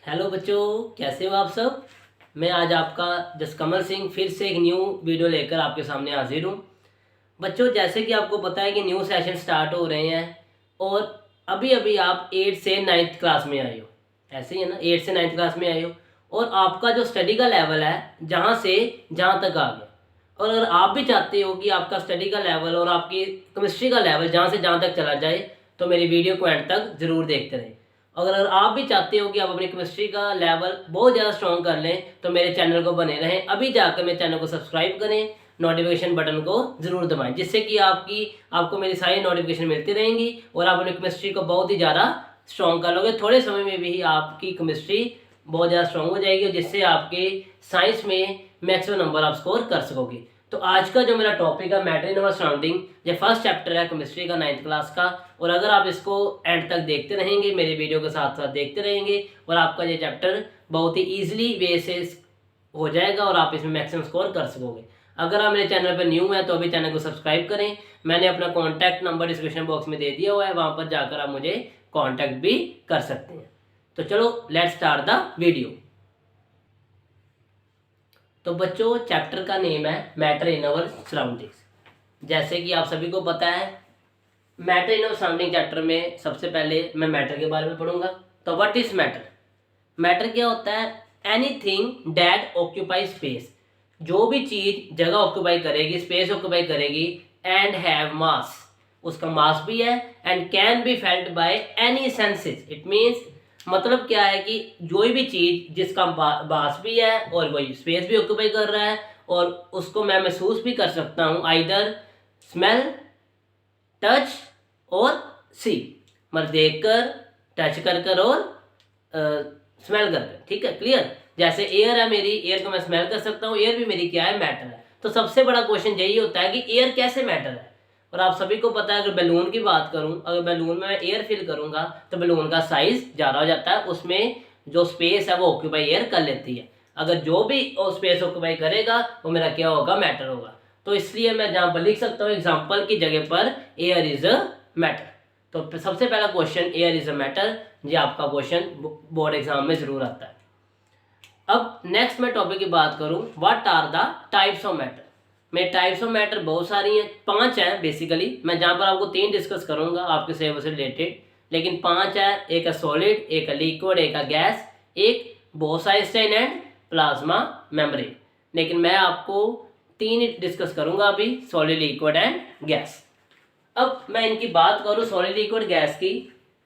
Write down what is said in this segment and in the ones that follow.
Hello बच्चों, कैसे हो आप सब। मैं आज आपका जसकमल सिंह फिर से एक न्यू वीडियो लेकर आपके सामने हाजिर हूँ। बच्चों, जैसे कि आपको पता है कि न्यू सेशन स्टार्ट हो रहे हैं और अभी अभी आप 8 से 9th क्लास में आए हो। ऐसे ही है ना, 8 से 9th क्लास में आए हो और आपका जो स्टडी का लेवल है जहाँ से जहाँ तक आ गया। और अगर आप भी चाहते हो कि आपका स्टडी का लेवल और आपकी केमिस्ट्री का लेवल जहाँ से जहाँ तक चला जाए, तो मेरी वीडियो को एंड तक ज़रूर देखते रहें। अगर आप भी चाहते हो कि आप अपनी केमिस्ट्री का लेवल बहुत ज़्यादा स्ट्रॉन्ग कर लें, तो मेरे चैनल को बने रहें। अभी जाकर मेरे चैनल को सब्सक्राइब करें, नोटिफिकेशन बटन को ज़रूर दबाएं, जिससे कि आपको मेरी सारी नोटिफिकेशन मिलती रहेंगी और आप अपनी केमिस्ट्री को बहुत ही ज़्यादा स्ट्रॉन्ग कर लोगे। थोड़े समय में भी आपकी केमिस्ट्री बहुत ज़्यादा स्ट्रॉन्ग हो जाएगी, जिससे आपके साइंस में मैक्सिमम नंबर आप स्कोर कर सकोगे। तो आज का जो मेरा टॉपिक है मैटर इन अवर सराउंडिंग, ये फर्स्ट चैप्टर है केमिस्ट्री का 9th क्लास का। और अगर आप इसको एंड तक देखते रहेंगे, मेरे वीडियो के साथ साथ देखते रहेंगे, और आपका ये चैप्टर बहुत ही ईजिली वे से हो जाएगा और आप इसमें मैक्सिमम स्कोर कर सकोगे। अगर आप मेरे चैनल पर न्यू हैं तो अभी चैनल को सब्सक्राइब करें। मैंने अपना कॉन्टैक्ट नंबर डिस्क्रिप्शन बॉक्स में दे दिया हुआ है, वहाँ पर जाकर आप मुझे कॉन्टैक्ट भी कर सकते हैं। तो चलो लेट्स स्टार्ट द वीडियो। तो बच्चों, चैप्टर का नेम है मैटर इन अवर सराउंडिंग्स। जैसे कि आप सभी को पता है, matter in our surrounding chapter में सबसे पहले मैं मैटर के बारे में पढ़ूंगा। तो व्हाट इज मैटर। मैटर क्या होता है? एनीथिंग दैट ऑक्यूपाई स्पेस, जो भी चीज जगह ऑक्यूपाई करेगी, स्पेस ऑक्यूपाई करेगी, एंड हैव मास, उसका मास भी है, and can be felt by any senses. It means मतलब क्या है कि कोई भी चीज जिसका मास भी है और वही स्पेस भी ऑक्यूपाई कर रहा है और उसको मैं महसूस भी कर सकता हूँ, आइदर स्मेल, टच और सी, मतलब देखकर, टच कर कर और स्मेल कर कर। ठीक है, क्लियर। जैसे एयर है मेरी, एयर को मैं स्मेल कर सकता हूँ, एयर भी मेरी क्या है, मैटर है। तो सबसे बड़ा क्वेश्चन यही होता है कि एयर कैसे मैटर है। और आप सभी को पता है, अगर बैलून की बात करूं, अगर बैलून में मैं एयर फिल करूंगा तो बैलून का साइज ज़्यादा हो जाता है, उसमें जो स्पेस है वो ऑक्यूपाई एयर कर लेती है। अगर जो भी स्पेस ऑक्यूपाई करेगा वो मेरा क्या होगा, मैटर होगा। तो इसलिए मैं जहाँ पर लिख सकता हूँ एग्जाम्पल की जगह पर एयर इज अ मैटर। तो सबसे पहला question air is a matter, ये आपका क्वेश्चन बोर्ड एग्जाम में जरूर आता है। अब नेक्स्ट मैं टॉपिक की बात करूं, what are the types of matter. मेरे टाइप्स ऑफ मैटर बहुत सारी हैं, 5 हैं बेसिकली। मैं जहां पर आपको 3 डिस्कस करूंगा आपके सिलेबस से रिलेटेड, लेकिन 5 है। एक है सॉलिड, एक है लिक्विड, एक है गैस, एक बोसाइस्टाइन एंड प्लाज्मा मेम्ब्रेन। लेकिन मैं आपको 3 ही डिस्कस करूंगा अभी, सॉलिड, लिक्विड एंड गैस। अब मैं इनकी बात करूं सॉलिड, लिक्विड, गैस की,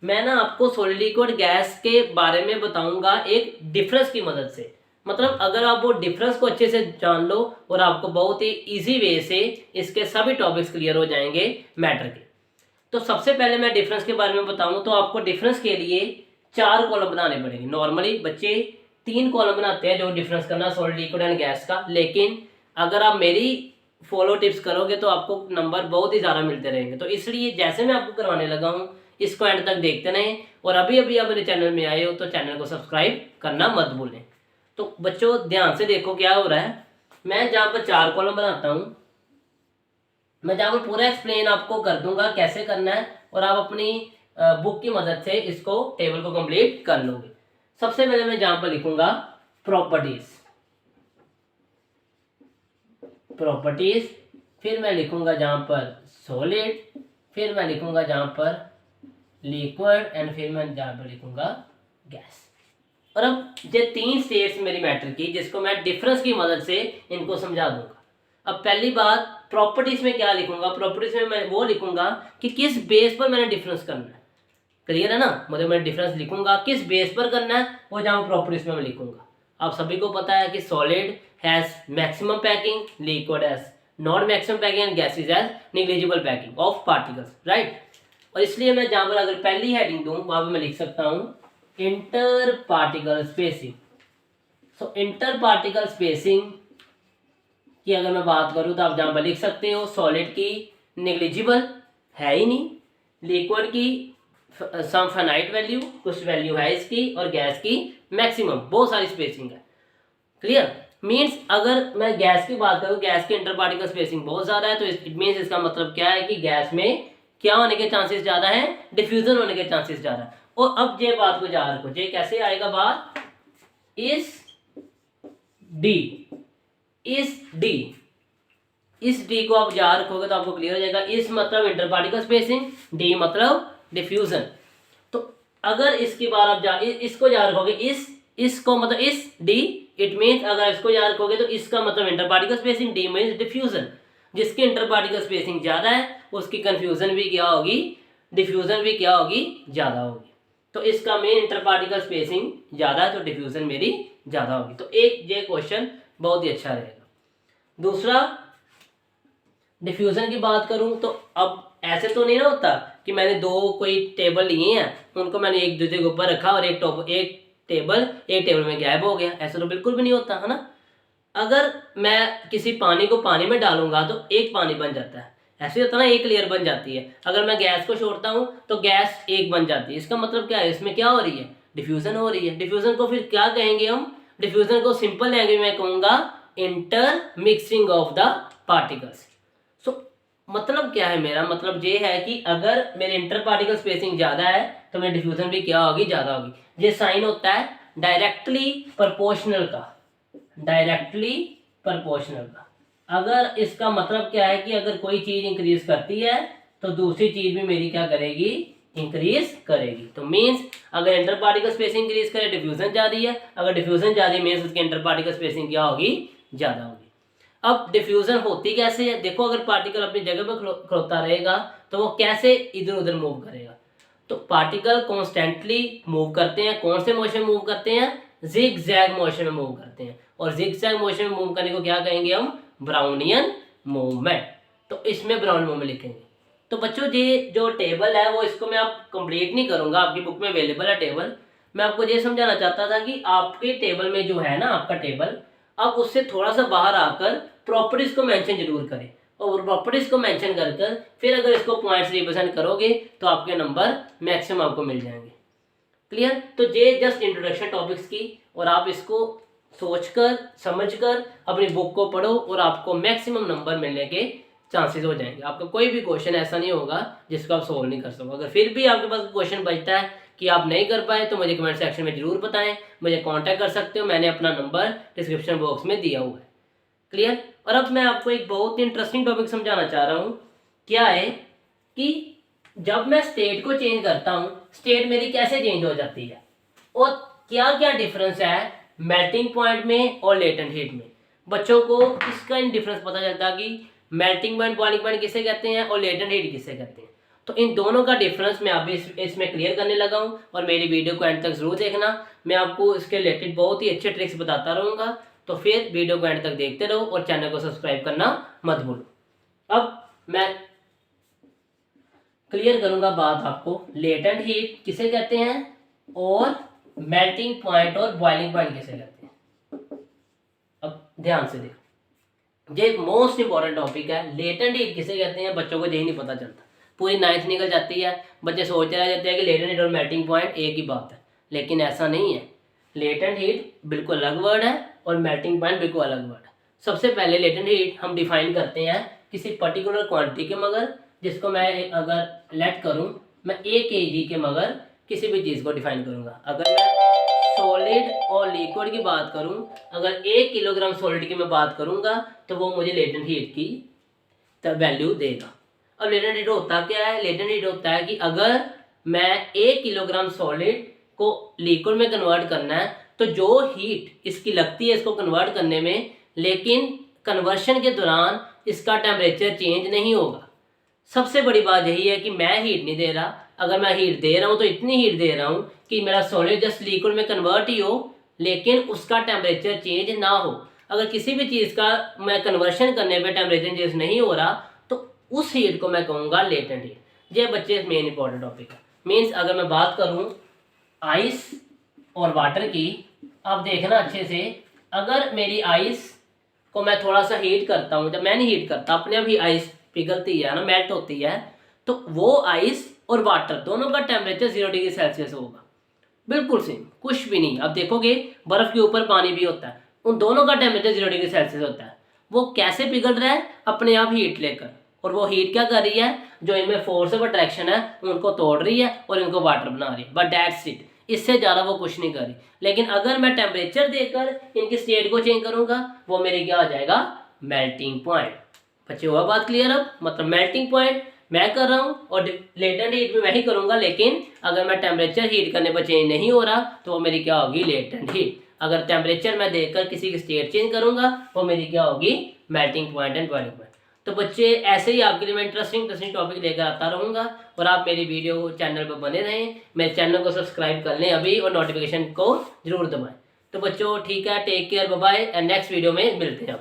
मैं ना आपको सॉलिड, लिक्विड, गैस के बारे में बताऊंगा एक डिफरेंस की मदद से। मतलब अगर आप वो डिफरेंस को अच्छे से जान लो और आपको बहुत ही इजी वे से इसके सभी टॉपिक्स क्लियर हो जाएंगे मैटर के। तो सबसे पहले मैं डिफरेंस के बारे में बताऊं तो आपको डिफरेंस के लिए 4 कॉलम बनाने पड़ेंगे। नॉर्मली बच्चे 3 कॉलम बनाते हैं जो डिफरेंस करना सॉलिड, लिक्विड एंड गैस का, लेकिन अगर आप मेरी फॉलो टिप्स करोगे तो आपको नंबर बहुत ही ज़्यादा मिलते रहेंगे। तो इसलिए जैसे मैं आपको करवाने लगा हूँ, इसको एंड तक देखते रहें। और अभी अभी आप मेरे चैनल में आए हो तो चैनल को सब्सक्राइब करना मत भूलें। तो बच्चों ध्यान से देखो क्या हो रहा है। मैं जहाँ पर 4 कॉलम बनाता हूँ, मैं जहाँ पर पूरा एक्सप्लेन आपको कर दूंगा कैसे करना है, और आप अपनी बुक की मदद से इसको टेबल को कंप्लीट कर लोगे। सबसे पहले मैं जहाँ पर लिखूंगा प्रॉपर्टीज, प्रॉपर्टीज, फिर मैं लिखूंगा जहाँ पर सॉलिड, फिर मैं लिखूंगा जहाँ पर लिक्विड एंड फिर मैं जहाँ पर लिखूंगा गैस। और अब ये 3 स्टेट्स मेरी मैटर की, जिसको मैं डिफरेंस की मदद से इनको समझा दूंगा। अब पहली बात, प्रॉपर्टीज में क्या लिखूंगा? प्रॉपर्टीज में मैं वो लिखूंगा कि किस बेस पर मैंने डिफरेंस करना है। क्लियर है ना, मतलब मैं डिफरेंस लिखूंगा किस बेस पर करना है, वो जहाँ प्रॉपर्टीज में मैं लिखूंगा। आप सभी को पता है कि solid has maximum packing, liquid has not maximum packing and gases has negligible packing of particles, right. और इसलिए मैं जहां पर अगर पहली हेडिंग दूं वहां पर मैं लिख सकता हूं इंटर पार्टिकल स्पेसिंग। सो इंटर पार्टिकल स्पेसिंग की अगर मैं बात करूं तो आप जहां पर लिख सकते हो सॉलिड की नेग्लिजिबल है ही नहीं, लिक्विड की सम फाइनाइट वैल्यू, कुछ वैल्यू है इसकी, और गैस की मैक्सिमम, बहुत सारी स्पेसिंग है। क्लियर। मीन्स अगर मैं गैस की बात करूं, गैस की इंटर पार्टिकल स्पेसिंग बहुत ज्यादा है, तो इट मीन्स इसका मतलब क्या है कि गैस में क्या होने के चांसेस ज्यादा है, डिफ्यूजन होने के चांसेस ज्यादा है। और अब ये बात को याद रखो, ये कैसे आएगा बात, इस डी, इस डी, इस डी को आप याद रखोगे तो आपको क्लियर हो जाएगा। इस मतलब इंटर पार्टिकल स्पेसिंग, डी मतलब डिफ्यूजन। तो अगर इसकी बार आप इसको याद रखोगे, इसको मतलब इस डी, इट मीन्स अगर इसको याद रखोगे तो इसका मतलब inter particle spacing, D means diffusion. जिसकी इंटर पार्टिकल स्पेसिंग ज्यादा है उसकी कंफ्यूजन भी क्या होगी, डिफ्यूजन भी क्या होगी, ज्यादा होगी। तो इसका मेन इंटर पार्टिकल स्पेसिंग ज्यादा है तो डिफ्यूजन मेरी ज्यादा होगी। तो एक ये क्वेश्चन बहुत ही अच्छा रहेगा। दूसरा, डिफ्यूजन की बात करूं तो अब ऐसे तो नहीं ना होता कि मैंने दो कोई टेबल लिए हैं, उनको मैंने एक दूसरे के ऊपर रखा और एक टेबल में गायब हो गया, ऐसा तो बिल्कुल भी नहीं होता है ना। अगर मैं किसी पानी को पानी में डालूंगा तो एक पानी बन जाता है, ऐसे होता है ना, एक लेयर बन जाती है। अगर मैं गैस को छोड़ता हूँ तो गैस एक बन जाती है। इसका मतलब क्या है, इसमें क्या हो रही है, डिफ्यूजन हो रही है। डिफ्यूजन को फिर क्या कहेंगे हम, डिफ्यूजन को सिंपल लैंग्वेज में कहूंगा intermixing of the particles. So मतलब क्या है, मेरा मतलब ये है कि अगर मेरे इंटर पार्टिकल स्पेसिंग ज्यादा है तो मेरी डिफ्यूजन भी क्या होगी, ज्यादा होगी। ये साइन होता है डायरेक्टली प्रोपोर्शनल का, डायरेक्टली प्रोपोर्शनल का। अगर इसका मतलब क्या है कि अगर कोई चीज इंक्रीज करती है तो दूसरी चीज भी मेरी क्या करेगी, इंक्रीज करेगी। तो मींस अगर इंटर पार्टिकल स्पेसिंग इंक्रीज करे डिफ्यूजन ज्यादा है, अगर डिफ्यूजन ज्यादा है मींस उसकी इंटर पार्टिकल स्पेसिंग क्या होगी, ज्यादा होगी। अब डिफ्यूजन होती कैसे है, देखो अगर पार्टिकल अपनी जगह पर खड़ोता रहेगा तो वो कैसे इधर उधर मूव करेगा। तो पार्टिकल कॉन्स्टेंटली मूव करते हैं, कौन से मोशन में मूव करते हैं, जिग जैग मोशन में मूव करते हैं। और जिग जैग मोशन में मूव करने को क्या कहेंगे हम, ब्राउनियन मूवमेंट। तो इसमें ब्राउन मूवमेंट लिखेंगे। तो बच्चों ये जो टेबल है वो इसको मैं आप कंप्लीट नहीं करूंगा, आपकी बुक में अवेलेबल है टेबल। मैं आपको ये समझाना चाहता था कि आपके टेबल में जो है ना आपका टेबल, अब उससे थोड़ा सा बाहर आकर प्रॉपर्टीज को मेंशन जरूर करें, और प्रॉपर्टीज को मेंशन कर फिर अगर इसको पॉइंट्स रिप्रेजेंट करोगे तो आपके नंबर मैक्सिमम आपको मिल जाएंगे। क्लियर। तो ये जस्ट इंट्रोडक्शन टॉपिक्स की, और आप इसको सोचकर समझकर अपनी बुक को पढ़ो और आपको मैक्सिमम नंबर मिलने के चांसेस हो जाएंगे। आपका कोई भी क्वेश्चन ऐसा नहीं होगा जिसको आप सोल्व नहीं कर सको। अगर फिर भी आपके पास क्वेश्चन बचता है कि आप नहीं कर पाए तो मुझे कमेंट सेक्शन में जरूर बताएं, मुझे कांटेक्ट कर सकते हो, मैंने अपना नंबर डिस्क्रिप्शन बॉक्स में दिया हुआ है। क्लियर। और अब मैं आपको एक बहुत ही इंटरेस्टिंग टॉपिक समझाना चाह रहा हूँ। क्या है कि जब मैं स्टेट को चेंज करता हूँ, स्टेट मेरी कैसे चेंज हो जाती है और क्या क्या डिफरेंस है मेल्टिंग पॉइंट में और लेटेंट हीट में। बच्चों को इसका डिफरेंस पता चलता है कि मेल्टिंग पॉइंट, बॉइलिंग पॉइंट किसे कहते हैं और लेटेंट हीट किसे कहते हैं। तो इन दोनों का डिफरेंस मैं अभी इसमें क्लियर करने लगा हूँ, और मेरी वीडियो को एंड तक जरूर देखना। मैं आपको इसके रिलेटेड बहुत ही अच्छे ट्रिक्स बताता रहूँगा, तो फिर वीडियो को एंड तक देखते रहो और चैनल को सब्सक्राइब करना मत भूलो। अब मैं क्लियर करूंगा बात आपको, लेटेंट हीट किसे कहते हैं और मेल्टिंग पॉइंट और बॉइलिंग पॉइंट किसे कहते हैं। अब ध्यान से देखो, ये मोस्ट इंपॉर्टेंट टॉपिक है। लेटेंट हीट किसे कहते हैं, बच्चों को यही नहीं पता चलता, पूरी 9th निकल जाती है, बच्चे सोचते रह जाते हैं कि लेटेंट हीट और मेल्टिंग पॉइंट एक ही बात है, लेकिन ऐसा नहीं है। लेटेंट हीट बिल्कुल अलग वर्ड है और मेल्टिंग पॉइंट बिल्कुल अलग वर्ड है। सबसे पहले लेटेंट हीट हम डिफाइन करते हैं किसी पर्टिकुलर क्वांटिटी के मगर, जिसको मैं अगर लेट करूं, मैं 1 kg के मगर किसी भी चीज़ को डिफाइन करूंगा। अगर मैं सॉलिड और लिक्विड की बात करूं, अगर 1 किलोग्राम सॉलिड की मैं बात करूंगा तो वो मुझे लेटेंट हीट की वैल्यू देगा। अब लेटेंट हीट होता क्या है, लेटेंट हीट होता है कि अगर मैं 1 किलोग्राम सॉलिड को लिक्विड में कन्वर्ट करना है तो जो हीट इसकी लगती है इसको कन्वर्ट करने में, लेकिन कन्वर्शन के दौरान इसका टेम्परेचर चेंज नहीं होगा। सबसे बड़ी बात यही है कि मैं हीट नहीं दे रहा, अगर मैं हीट दे रहा हूँ तो इतनी हीट दे रहा हूँ कि मेरा सॉलिड जस्ट लिक्विड में कन्वर्ट ही हो, लेकिन उसका टेम्परेचर चेंज ना हो। अगर किसी भी चीज़ का मैं कन्वर्शन करने पे टेम्परेचर चेंज नहीं हो रहा तो उस हीट को मैं कहूँगा लेटेंट हीट। ये बच्चे मेन इंपॉर्टेंट टॉपिक है। मीन्स अगर मैं बात करूँ आइस और वाटर की, आप देखना अच्छे से, अगर मेरी आइस को मैं थोड़ा सा हीट करता हूँ, जब मैं नहीं हीट करता अपने आप ही आइस पिघलती है ना, मेल्ट होती है, तो वो आइस और वाटर दोनों का टेम्परेचर 0 डिग्री सेल्सियस होगा, बिल्कुल सेम, कुछ भी नहीं। अब देखोगे बर्फ के ऊपर पानी भी होता है, उन दोनों का टेम्परेचर 0 डिग्री सेल्सियस होता है। वो कैसे पिघल रहा है, अपने आप हीट लेकर, और वो हीट क्या कर रही है, जो इनमें फोर्स ऑफ अट्रैक्शन है उनको तोड़ रही है और इनको वाटर बना रही है, बट दैट्स इट। इससे ज़्यादा वो कुछ नहीं कर रही। लेकिन अगर मैं टेम्परेचर देकर इनकी स्टेट को चेंज करूँगा वो मेरे क्या आ जाएगा, मेल्टिंग पॉइंट। बच्चे हुआ बात क्लियर? अब मतलब मेल्टिंग पॉइंट मैं कर रहा हूँ और लेटेंट हीट भी मैं ही करूँगा, लेकिन अगर मैं टेम्परेचर हीट करने पर चेंज नहीं हो रहा तो वो मेरी क्या होगी, लेटेंट हीट। अगर टेम्परेचर मैं देकर किसी की स्टेट चेंज करूँगा वो मेरी क्या होगी, melting point and boiling point. तो बच्चे ऐसे ही आपके लिए मैं इंटरेस्टिंग टॉपिक लेकर आता रहूँगा और आप मेरी वीडियो चैनल पर बने रहें। मेरे चैनल को सब्सक्राइब कर लें अभी और नोटिफिकेशन को जरूर दबाएं। तो बच्चों ठीक है, take care, bye bye and next video में मिलते हैं।